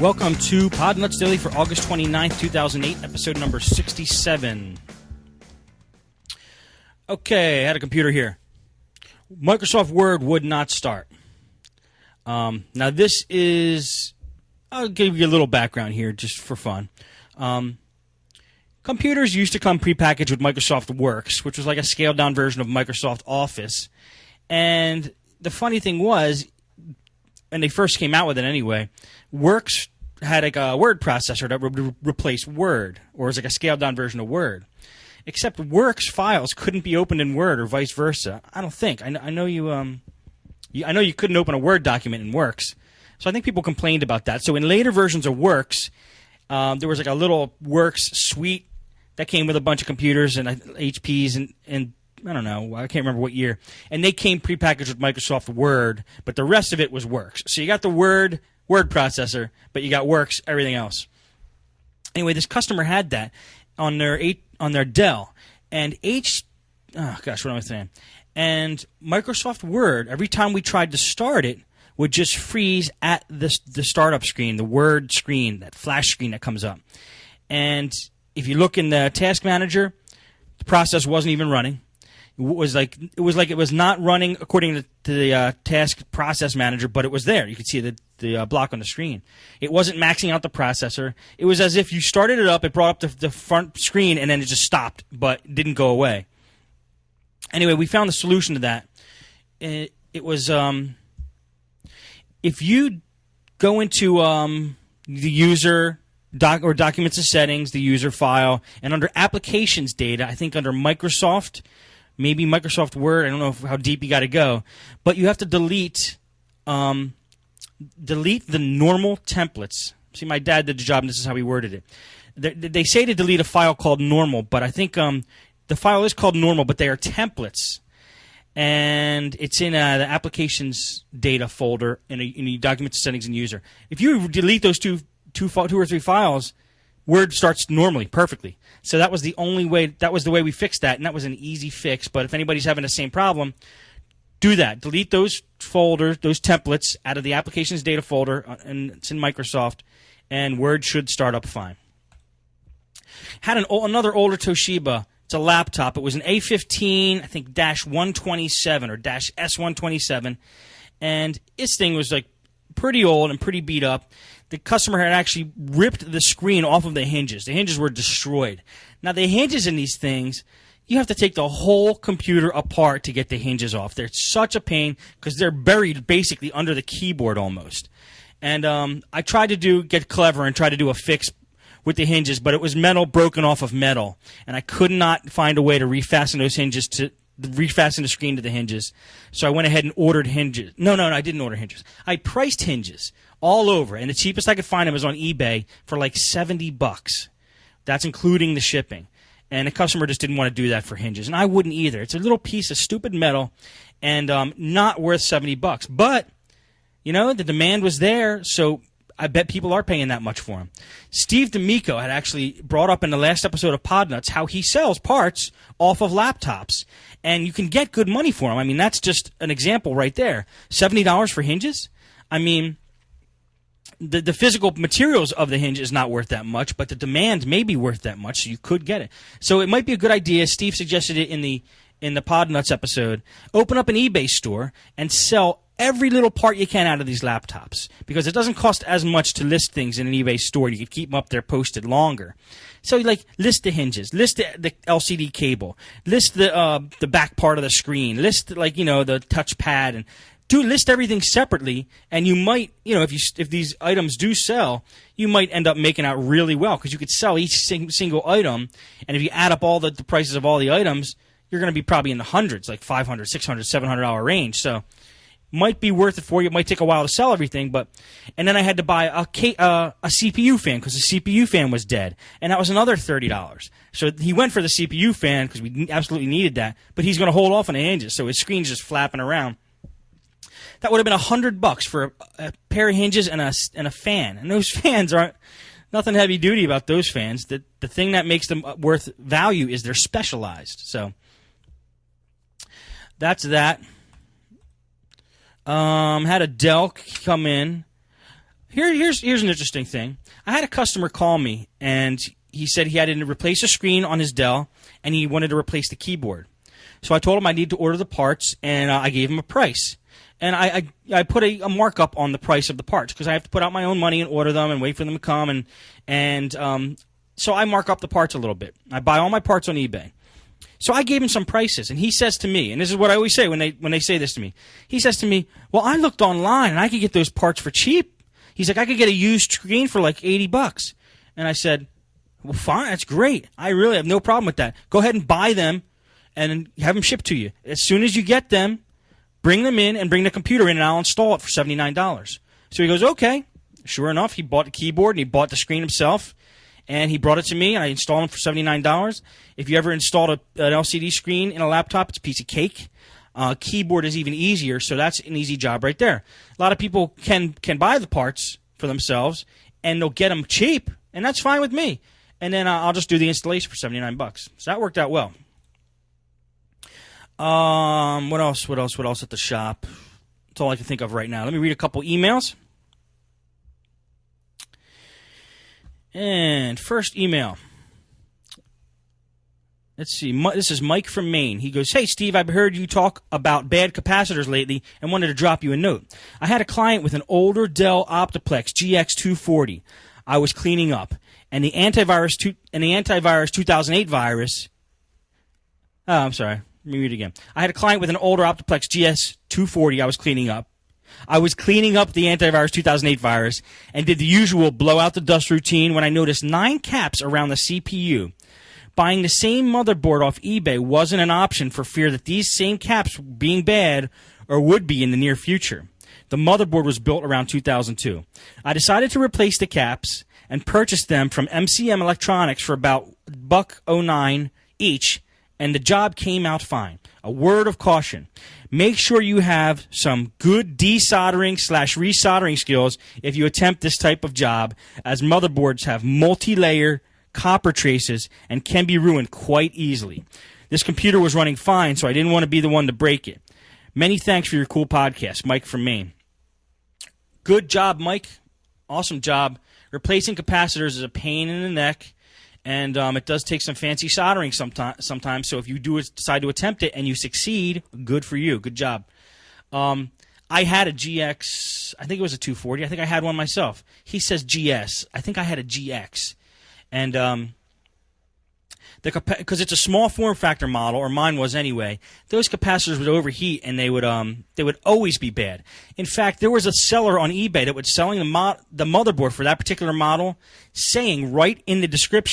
Welcome to Podnutz Daily for August 29th, 2008, episode number 67. Okay, I had a computer here. Microsoft Word would not start. Now this is, I'll give you a little background here just for fun. Computers used to come prepackaged with Microsoft Works, which was like a scaled down version of Microsoft Office. And the funny thing was, and they first came out with it anyway, Works had like a word processor that would replace Word, or was like a scaled down version of Word. Except Works files couldn't be opened in Word or vice versa. I don't think. I know you couldn't open a Word document in Works. So I think people complained about that. So in later versions of Works, there was like a little Works suite that came with a bunch of computers and HPs and I don't know, I can't remember what year. And they came prepackaged with Microsoft Word, but the rest of it was Works. So you got the word processor, but you got Works, everything else. Anyway, this customer had that on their Dell. And what am I saying? And Microsoft Word, every time we tried to start it, would just freeze at the startup screen, the Word screen, that flash screen that comes up. And if you look in the task manager, the process wasn't even running. It was like it was not running according to the task process manager, but it was there. You could see the block on the screen. It wasn't maxing out the processor. It was as if you started it up, it brought up the front screen, and then it just stopped, but didn't go away. Anyway, we found the solution to that. It was if you go into the user documents and settings, the user file, and under applications data, I think under Microsoft. Maybe Microsoft Word. I don't know how deep you got to go, but you have to delete the normal templates. See, my dad did the job, and this is how he worded it. They say to delete a file called normal, but I think the file is called normal, but they are templates, and it's in the applications data folder in a document settings and user. If you delete those two or three files, Word starts normally, perfectly. So that was the only way. That was the way we fixed that, and that was an easy fix. But if anybody's having the same problem, do that. Delete those folders, those templates out of the applications data folder, and it's in Microsoft, and Word should start up fine. Had another older Toshiba. It's a laptop. It was an A15, I think -127 or -S127, and this thing was like pretty old and pretty beat up. The customer had actually ripped the screen off of the hinges. The hinges were destroyed. Now, the hinges in these things, you have to take the whole computer apart to get the hinges off. They're such a pain because they're buried basically under the keyboard almost. And I tried to get clever and try to do a fix with the hinges, but it was metal broken off of metal. And I could not find a way to refasten those hinges refasten the screen to the hinges. So I went ahead and ordered hinges. No, I didn't order hinges. I priced hinges all over, and the cheapest I could find them was on eBay for like $70. That's including the shipping. And the customer just didn't want to do that for hinges, and I wouldn't either. It's a little piece of stupid metal and not worth $70. But, the demand was there, so I bet people are paying that much for them. Steve D'Amico had actually brought up in the last episode of Podnutz how he sells parts off of laptops, and you can get good money for them. I mean, that's just an example right there. $70 for hinges? I mean, the physical materials of the hinge is not worth that much, but the demand may be worth that much, so you could get it. So it might be a good idea. Steve suggested it in the Podnutz episode. Open up an eBay store and sell every little part you can out of these laptops, because it doesn't cost as much to list things in an eBay store. You can keep them up there posted longer. So list the hinges, list the LCD cable, list the back part of the screen, list the touchpad, and list everything separately. And you might, if these items do sell, you might end up making out really well, because you could sell each single item, and if you add up all the prices of all the items, you're going to be probably in the hundreds, like $500, $600, $700 range. So might be worth it for you. It might take a while to sell everything, and then I had to buy a CPU fan because the CPU fan was dead, and that was another $30. So he went for the CPU fan because we absolutely needed that, but he's going to hold off on the hinges, so his screen's just flapping around. That would have been $100 for a pair of hinges and a fan, and those fans aren't nothing heavy duty about those fans. The thing that makes them worth value is they're specialized. So that's that. Had a Dell come in. Here's an interesting thing. I had a customer call me, and he said he had to replace a screen on his Dell, and he wanted to replace the keyboard. So I told him I need to order the parts, and I gave him a price. And I put a markup on the price of the parts because I have to put out my own money and order them and wait for them to come. So I mark up the parts a little bit. I buy all my parts on eBay. So I gave him some prices, and he says to me, and this is what I always say when they say this to me. He says to me, well, I looked online, and I could get those parts for cheap. He's like, I could get a used screen for like $80. And I said, well, fine, that's great. I really have no problem with that. Go ahead and buy them and have them shipped to you. As soon as you get them, bring them in and bring the computer in, and I'll install it for $79. So he goes, okay. Sure enough, he bought the keyboard, and he bought the screen himself, and he brought it to me, and I installed them for $79. If you ever installed an LCD screen in a laptop, it's a piece of cake. Keyboard is even easier, so that's an easy job right there. A lot of people can buy the parts for themselves, and they'll get them cheap, and that's fine with me. And then I'll just do the installation for $79. So that worked out well. What else at the shop? That's all I can think of right now. Let me read a couple emails. And first email. Let's see. This is Mike from Maine. He goes, hey, Steve, I've heard you talk about bad capacitors lately and wanted to drop you a note. I had a client with an older Dell Optiplex GX240 I was cleaning up, and the antivirus 2008 virus. Oh, I'm sorry. Let me read it again. I had a client with an older Optiplex GS240 I was cleaning up. I was cleaning up the antivirus 2008 virus and did the usual blow out the dust routine when I noticed 9 caps around the CPU. Buying the same motherboard off eBay wasn't an option for fear that these same caps being bad or would be in the near future. The motherboard was built around 2002. I decided to replace the caps and purchased them from MCM Electronics for about $1.09 each, and the job came out fine. A word of caution. Make sure you have some good desoldering/resoldering skills if you attempt this type of job, as motherboards have multi-layer copper traces and can be ruined quite easily. This computer was running fine, so I didn't want to be the one to break it. Many thanks for your cool podcast. Mike from Maine. Good job, Mike. Awesome job. Replacing capacitors is a pain in the neck. And it does take some fancy soldering sometimes. So if you decide to attempt it and you succeed, good for you. Good job. I had a GX. I think it was a 240. I think I had one myself. He says GS. I think I had a GX. And because it's a small form factor model, or mine was anyway, those capacitors would overheat and they would always be bad. In fact, there was a seller on eBay that was selling the motherboard for that particular model, saying right in the description,